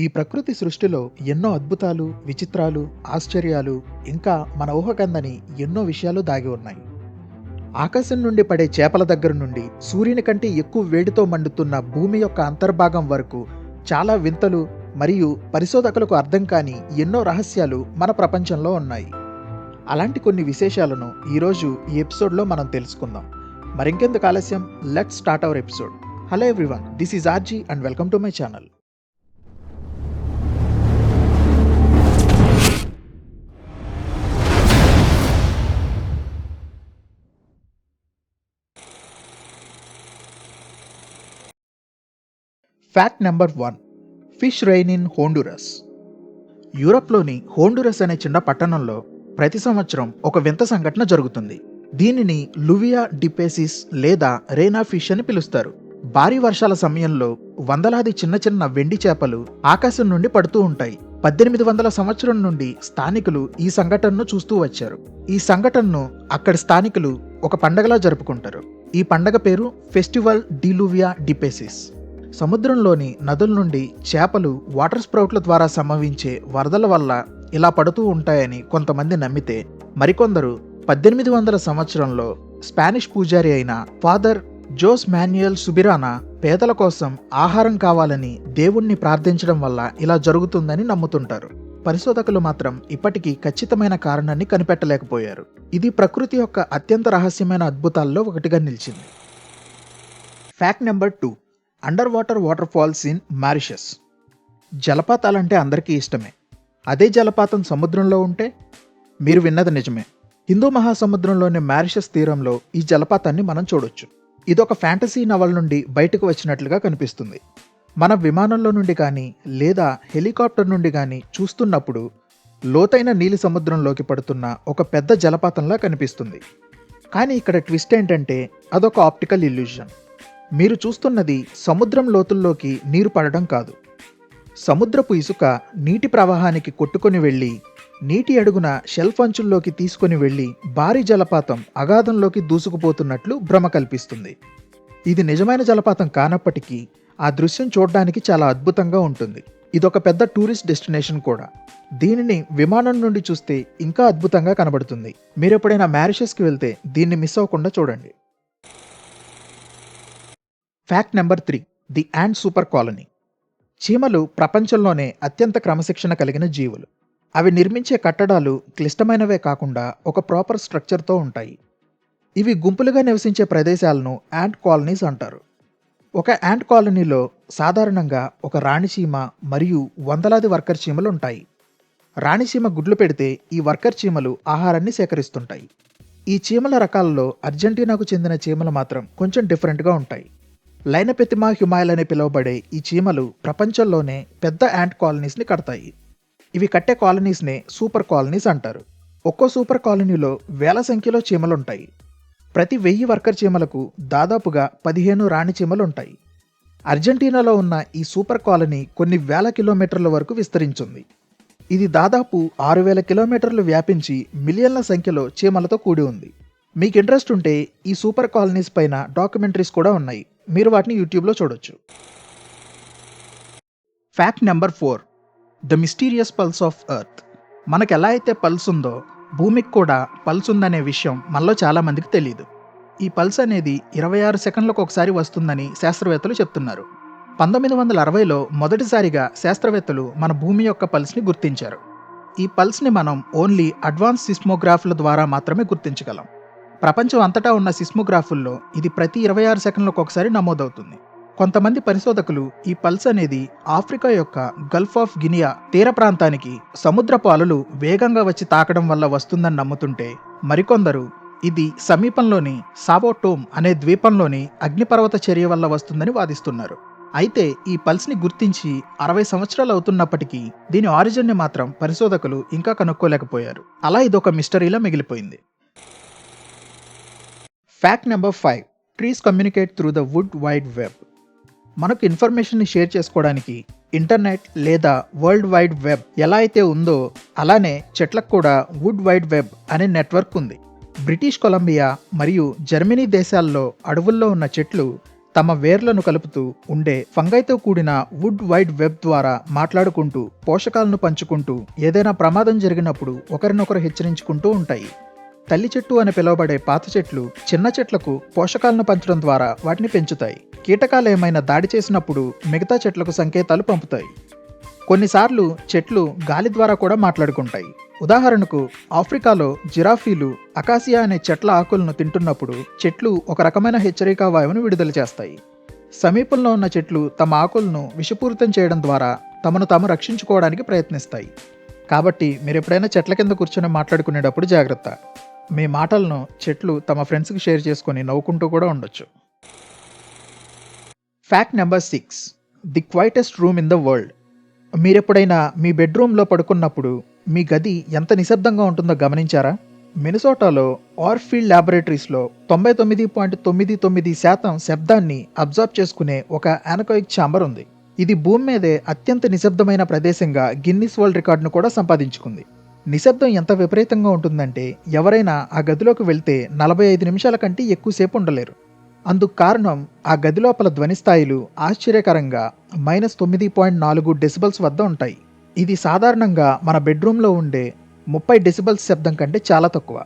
ఈ ప్రకృతి సృష్టిలో ఎన్నో అద్భుతాలు, విచిత్రాలు, ఆశ్చర్యాలు, ఇంకా మన ఊహకందని ఎన్నో విషయాలు దాగి ఉన్నాయి. ఆకాశం నుండి పడే చేపల దగ్గర నుండి సూర్యుని కంటే ఎక్కువ వేడితో మండుతున్న భూమి యొక్క అంతర్భాగం వరకు చాలా వింతలు మరియు పరిశోధకులకు అర్థం కాని ఎన్నో రహస్యాలు మన ప్రపంచంలో ఉన్నాయి. అలాంటి కొన్ని విశేషాలను ఈరోజు ఈ ఎపిసోడ్లో మనం తెలుసుకుందాం. మరింకెందుకు ఆలస్యం, let's start our episode. Hello everyone, this is RG and welcome to my channel. Fact number 1. Fish rain in Honduras. యూరప్లోని హోండురస్ అనే చిన్న పట్టణంలో ప్రతి సంవత్సరం ఒక వింత సంఘటన జరుగుతుంది. దీనిని లువియా డిపెసిస్ లేదా రేనా ఫిష్ అని పిలుస్తారు. భారీ వర్షాల సమయంలో వందలాది చిన్న చిన్న వెండి చేపలు ఆకాశం నుండి పడుతూ ఉంటాయి. 1800 సంవత్సరం నుండి స్థానికులు ఈ సంఘటనను చూస్తూ వచ్చారు. ఈ సంఘటనను అక్కడి స్థానికులు ఒక పండగలా జరుపుకుంటారు. ఈ పండగ పేరు ఫెస్టివల్ డి లూవియా డిపెసిస్. సముద్రంలోని నదుల నుండి చేపలు వాటర్ స్ప్రౌట్ల ద్వారా సంభవించే వరదల వల్ల ఇలా పడుతూ ఉంటాయని కొంతమంది నమ్మితే, మరికొందరు 1800 సంవత్సరంలో స్పానిష్ పూజారి అయిన ఫాదర్ జోస్ మాన్యుయల్ సుబిరానా పేదల కోసం ఆహారం కావాలని దేవుణ్ణి ప్రార్థించడం వల్ల ఇలా జరుగుతుందని నమ్ముతుంటారు. పరిశోధకులు మాత్రం ఇప్పటికీ ఖచ్చితమైన కారణాన్ని కనిపెట్టలేకపోయారు. ఇది ప్రకృతి యొక్క అత్యంత రహస్యమైన అద్భుతాల్లో ఒకటిగా నిలిచింది. Fact number 2. Under water falls in Mauritius. జలపాతాలంటే అందరికీ ఇష్టమే. అదే జలపాతం సముద్రంలో ఉంటే? మీరు విన్నది నిజమే. హిందూ మహాసముద్రంలోని మారిషస్ తీరంలో ఈ జలపాతాన్ని మనం చూడొచ్చు. ఇదొక ఫ్యాంటసీ నవల్ నుండి బయటకు వచ్చినట్లుగా కనిపిస్తుంది. మన విమానంలో నుండి కానీ లేదా హెలికాప్టర్ నుండి కానీ చూస్తున్నప్పుడు లోతైన నీలి సముద్రంలోకి పడుతున్న ఒక పెద్ద జలపాతంలా కనిపిస్తుంది. కానీ ఇక్కడ ట్విస్ట్ ఏంటంటే అదొక ఆప్టికల్ ఇల్యూషన్. మీరు చూస్తున్నది సముద్రం లోతుల్లోకి నీరు పడడం కాదు. సముద్రపు ఇసుక నీటి ప్రవాహానికి కొట్టుకొని వెళ్ళి నీటి అడుగున షెల్ఫ్ అంచుల్లోకి తీసుకొని వెళ్ళి భారీ జలపాతం అగాధంలోకి దూసుకుపోతున్నట్లు భ్రమ కల్పిస్తుంది. ఇది నిజమైన జలపాతం కానప్పటికీ ఆ దృశ్యం చూడడానికి చాలా అద్భుతంగా ఉంటుంది. ఇదొక పెద్ద టూరిస్ట్ డెస్టినేషన్ కూడా. దీనిని విమానం నుండి చూస్తే ఇంకా అద్భుతంగా కనబడుతుంది. మీరు ఎప్పుడైనా మారిషస్కి వెళ్తే దీన్ని మిస్ అవ్వకుండా చూడండి. Fact number 3. The ant super colony. చీమలు ప్రపంచంలోనే అత్యంత క్రమశిక్షణ కలిగిన జీవులు. అవి నిర్మించే కట్టడాలు క్లిష్టమైనవే కాకుండా ఒక ప్రాపర్ స్ట్రక్చర్తో ఉంటాయి. ఇవి గుంపులుగా నివసించే ప్రదేశాలను యాంట్ కాలనీస్ అంటారు. ఒక యాంట్ కాలనీలో సాధారణంగా ఒక రాణి చీమ మరియు వందలాది వర్కర్ చీమలు ఉంటాయి. రాణి చీమ గుడ్లు పెడితే ఈ వర్కర్ చీమలు ఆహారాన్ని సేకరిస్తుంటాయి. ఈ చీమల రకాలలో అర్జెంటీనాకు చెందిన చీమలు మాత్రం కొంచెం డిఫరెంట్గా ఉంటాయి. లైనపెతిమా హ్యుమైల్ అని పిలువబడే ఈ చీమలు ప్రపంచంలోనే పెద్ద యాంట్ కాలనీస్ని కడతాయి. ఇవి కట్టే కాలనీస్నే సూపర్ కాలనీస్ అంటారు. ఒక్కో సూపర్ కాలనీలో వేల సంఖ్యలో చీమలుంటాయి. ప్రతి 1000 వర్కర్ చీమలకు దాదాపుగా 15 రాణి చీమలు ఉంటాయి. అర్జెంటీనాలో ఉన్న ఈ సూపర్ కాలనీ కొన్ని వేల కిలోమీటర్ల వరకు విస్తరించింది. ఇది దాదాపు 6000 కిలోమీటర్లు వ్యాపించి మిలియన్ల సంఖ్యలో చీమలతో కూడి ఉంది. మీకు ఇంట్రెస్ట్ ఉంటే ఈ సూపర్ కాలనీస్ పైన డాక్యుమెంటరీస్ కూడా ఉన్నాయి. మీరు వాటిని యూట్యూబ్లో చూడొచ్చు. Fact number 4. The mysterious pulse of earth. మనకు ఎలా అయితే పల్స్ ఉందో భూమికి కూడా పల్స్ ఉందనే విషయం మనలో చాలామందికి తెలియదు. ఈ పల్స్ అనేది 26 సెకండ్లకు ఒకసారి వస్తుందని శాస్త్రవేత్తలు చెప్తున్నారు. 1960లో మొదటిసారిగా శాస్త్రవేత్తలు మన భూమి యొక్క పల్స్ని గుర్తించారు. ఈ పల్స్ని మనం ఓన్లీ అడ్వాన్స్ సిస్మోగ్రాఫ్ల ద్వారా మాత్రమే గుర్తించగలం. ప్రపంచం అంతటా ఉన్న సిస్మోగ్రాఫుల్లో ఇది ప్రతి 26 సెకండ్లకు ఒకసారి నమోదవుతుంది. కొంతమంది పరిశోధకులు ఈ పల్స్ అనేది ఆఫ్రికా యొక్క గల్ఫ్ ఆఫ్ గినియా తీర ప్రాంతానికి సముద్రపు అలలు వేగంగా వచ్చి తాకడం వల్ల వస్తుందని నమ్ముతుంటే, మరికొందరు ఇది సమీపంలోని సావో టోమ్ అనే ద్వీపంలోని అగ్నిపర్వత చర్య వల్ల వస్తుందని వాదిస్తున్నారు. అయితే ఈ పల్స్ని గుర్తించి 60 సంవత్సరాలు అవుతున్నప్పటికీ దీని ఆరిజిన్ని మాత్రం పరిశోధకులు ఇంకా కనుక్కోలేకపోయారు. అలా ఇదొక మిస్టరీలా మిగిలిపోయింది. Fact number 5. Trees communicate through the wood wide web. మనకు ఇన్ఫర్మేషన్ని షేర్ చేసుకోవడానికి ఇంటర్నెట్ లేదా వరల్డ్ వైడ్ వెబ్ ఎలా అయితే ఉందో అలానే చెట్లకు కూడా వుడ్ వైడ్ వెబ్ అనే నెట్వర్క్ ఉంది. బ్రిటిష్ కొలంబియా మరియు జర్మనీ దేశాల్లో అడవుల్లో ఉన్న చెట్లు తమ వేర్లను కలుపుతూ ఉండే ఫంగైతో కూడిన వుడ్ వైడ్ వెబ్ ద్వారా మాట్లాడుకుంటూ పోషకాలను పంచుకుంటూ ఏదైనా ప్రమాదం జరిగినప్పుడు ఒకరినొకరు హెచ్చరించుకుంటూ ఉంటాయి. తల్లి చెట్టు అని పిలువబడే పాత చెట్లు చిన్న చెట్లకు పోషకాలను పంచడం ద్వారా వాటిని పెంచుతాయి. కీటకాలు ఏమైనా దాడి చేసినప్పుడు మిగతా చెట్లకు సంకేతాలు పంపుతాయి. కొన్నిసార్లు చెట్లు గాలి ద్వారా కూడా మాట్లాడుకుంటాయి. ఉదాహరణకు ఆఫ్రికాలో జిరాఫీలు అకాసియా అనే చెట్ల ఆకులను తింటున్నప్పుడు చెట్లు ఒక రకమైన హెచ్చరికా వాయువును విడుదల చేస్తాయి. సమీపంలో ఉన్న చెట్లు తమ ఆకులను విషపూరితం చేయడం ద్వారా తమను తాము రక్షించుకోవడానికి ప్రయత్నిస్తాయి. కాబట్టి మీరు ఎప్పుడైనా చెట్ల కింద కూర్చొని మాట్లాడుకునేటప్పుడు జాగ్రత్త. మీ మాటలను చెట్లు తమ ఫ్రెండ్స్కి షేర్ చేసుకొని నవ్వుకుంటూ కూడా ఉండొచ్చు. Fact number 6. The quietest room in the world. మీరెప్పుడైనా మీ బెడ్రూమ్లో పడుకున్నప్పుడు మీ గది ఎంత నిశ్శబ్దంగా ఉంటుందో గమనించారా? మినసోటాలో ఆర్ఫీల్డ్ ల్యాబొరేటరీస్లో 99.99% శబ్దాన్ని అబ్జర్వ్ చేసుకునే ఒక యానకోయిక్ ఛాంబర్ ఉంది. ఇది భూమి మీదే అత్యంత నిశ్శబ్దమైన ప్రదేశంగా గిన్నిస్ వరల్డ్ రికార్డును కూడా సంపాదించుకుంది. నిశ్శబ్దం ఎంత విపరీతంగా ఉంటుందంటే ఎవరైనా ఆ గదిలోకి వెళ్తే 45 నిమిషాల కంటే ఎక్కువసేపు ఉండలేరు. అందుకు కారణం ఆ గది లోపల ధ్వని స్థాయిలు ఆశ్చర్యకరంగా -9.4 డెసిబల్స్ వద్ద ఉంటాయి. ఇది సాధారణంగా మన బెడ్రూమ్లో ఉండే 30 డెసిబల్స్ శబ్దం కంటే చాలా తక్కువ.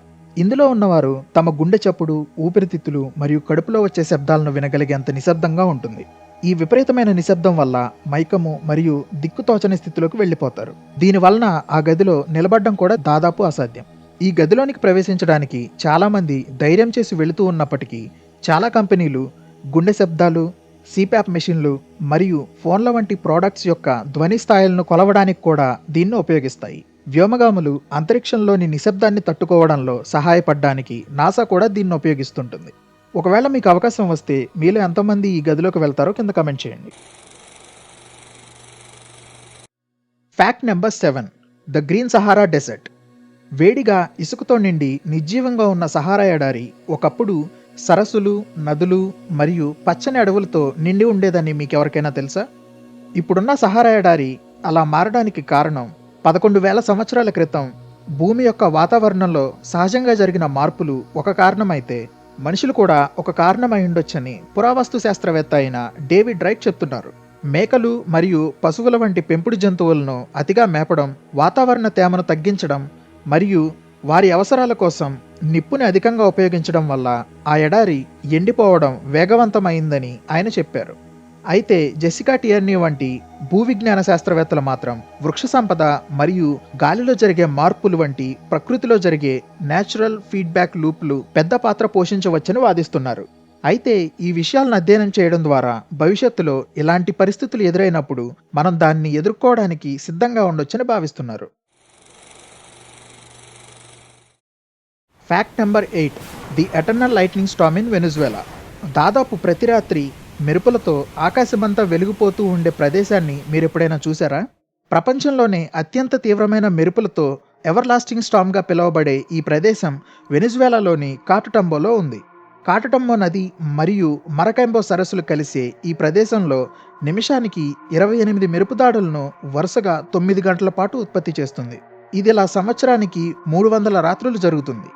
ఇందులో ఉన్నవారు తమ గుండె చప్పుడు, ఊపిరితిత్తులు మరియు కడుపులో వచ్చే శబ్దాలను వినగలిగేంత నిశ్శబ్దంగా ఉంటుంది. ఈ విపరీతమైన నిశ్శబ్దం వల్ల మైకము మరియు దిక్కుతోచని స్థితిలోకి వెళ్ళిపోతారు. దీనివలన ఆ గదిలో నిలబడడం కూడా దాదాపు అసాధ్యం. ఈ గదిలోనికి ప్రవేశించడానికి చాలామంది ధైర్యం చేసి వెళుతూ ఉన్నప్పటికీ చాలా కంపెనీలు గుండె శబ్దాలు, సిప్యాప్ మెషిన్లు మరియు ఫోన్ల వంటి ప్రోడక్ట్స్ యొక్క ధ్వని స్థాయిలను కొలవడానికి కూడా దీన్ని ఉపయోగిస్తాయి. వ్యోమగాములు అంతరిక్షంలోని నిశ్శబ్దాన్ని తట్టుకోవడంలో సహాయపడడానికి నాసా కూడా దీన్ని ఉపయోగిస్తుంటుంది. ఒకవేళ మీకు అవకాశం వస్తే మీలో ఎంతమంది ఈ గదిలోకి వెళ్తారో కింద కమెంట్ చేయండి. Fact number 7. The green Sahara desert. వేడిగా ఇసుకతో నిండి నిర్జీవంగా ఉన్న సహారా ఎడారి ఒకప్పుడు సరస్సులు, నదులు మరియు పచ్చని అడవులతో నిండి ఉండేదని మీకెవరికైనా తెలుసా? ఇప్పుడున్న సహారా ఎడారి అలా మారడానికి కారణం 11,000 సంవత్సరాల క్రితం భూమి యొక్క వాతావరణంలో సహజంగా జరిగిన మార్పులు ఒక కారణమైతే మనుషులు కూడా ఒక కారణమై ఉండొచ్చని పురావస్తు శాస్త్రవేత్త అయిన డేవిడ్ రైట్ చెప్తున్నారు. మేకలు మరియు పశువుల వంటి పెంపుడు జంతువులను అతిగా మేపడం, వాతావరణ తేమను తగ్గించడం మరియు వారి అవసరాల కోసం నిప్పుని అధికంగా ఉపయోగించడం వల్ల ఆ ఎడారి ఎండిపోవడం వేగవంతమైందని ఆయన చెప్పారు. అయితే జెసికా టియర్నీ వంటి భూవిజ్ఞాన శాస్త్రవేత్తలు మాత్రం వృక్ష సంపద మరియు గాలిలో జరిగే మార్పులు వంటి ప్రకృతిలో జరిగే నేచురల్ ఫీడ్బ్యాక్ లూప్లు పెద్ద పాత్ర పోషించవచ్చని వాదిస్తున్నారు. అయితే ఈ విషయాలను అధ్యయనం చేయడం ద్వారా భవిష్యత్తులో ఇలాంటి పరిస్థితులు ఎదురైనప్పుడు మనం దాన్ని ఎదుర్కోవడానికి సిద్ధంగా ఉండొచ్చని భావిస్తున్నారు. Fact number 8. The eternal lightning Storm in Venezuela. దాదాపు ప్రతి రాత్రి మెరుపులతో ఆకాశమంతా వెలిగిపోతూ ఉండే ప్రదేశాన్ని మీరు ఎప్పుడైనా చూసారా? ప్రపంచంలోనే అత్యంత తీవ్రమైన మెరుపులతో ఎవర్ లాస్టింగ్ స్టార్మ్గా పిలువబడే ఈ ప్రదేశం వెనిజువేలాలోని కాటుటంబోలో ఉంది. కాటుటంబో నది మరియు మరకైంబో సరస్సులు కలిసే ఈ ప్రదేశంలో నిమిషానికి 28 మెరుపుదాడులను వరుసగా 9 గంటల పాటు ఉత్పత్తి చేస్తుంది. ఇది ఇలా సంవత్సరానికి 300 రాత్రులు జరుగుతుంది.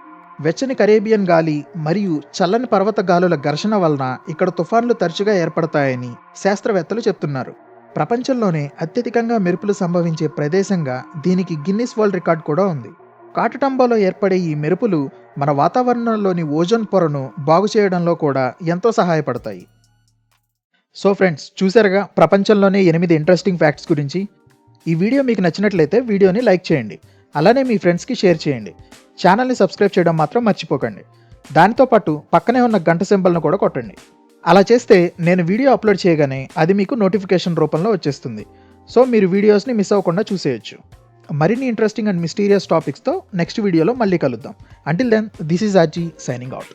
వెచ్చని కరేబియన్ గాలి మరియు చల్లని పర్వత గాలుల ఘర్షణ వలన ఇక్కడ తుఫాన్లు తరచుగా ఏర్పడతాయని శాస్త్రవేత్తలు చెప్తున్నారు. ప్రపంచంలోనే అత్యధికంగా మెరుపులు సంభవించే ప్రదేశంగా దీనికి గిన్నిస్ వరల్డ్ రికార్డ్ కూడా ఉంది. కాటుటంబోలో ఏర్పడే ఈ మెరుపులు మన వాతావరణంలోని ఓజోన్ పొరను బాగు చేయడంలో కూడా ఎంతో సహాయపడతాయి. సో ఫ్రెండ్స్, చూసారుగా ప్రపంచంలోనే 8 ఇంట్రెస్టింగ్ ఫ్యాక్ట్స్ గురించి. ఈ వీడియో మీకు నచ్చినట్లయితే వీడియోని లైక్ చేయండి. అలానే మీ ఫ్రెండ్స్కి షేర్ చేయండి. ఛానల్ని సబ్స్క్రైబ్ చేయడం మాత్రం మర్చిపోకండి. దానితో పాటు పక్కనే ఉన్న గంట సింబల్ను కూడా కొట్టండి. అలా చేస్తే నేను వీడియో అప్లోడ్ చేయగానే అది మీకు నోటిఫికేషన్ రూపంలో వచ్చేస్తుంది. సో మీరు వీడియోస్ని మిస్ అవ్వకుండా చూసేయచ్చు. మరిన్ని ఇంట్రెస్టింగ్ అండ్ మిస్టీరియస్ టాపిక్స్తో నెక్స్ట్ వీడియోలో మళ్ళీ కలుద్దాం. Until then, this is RG signing out.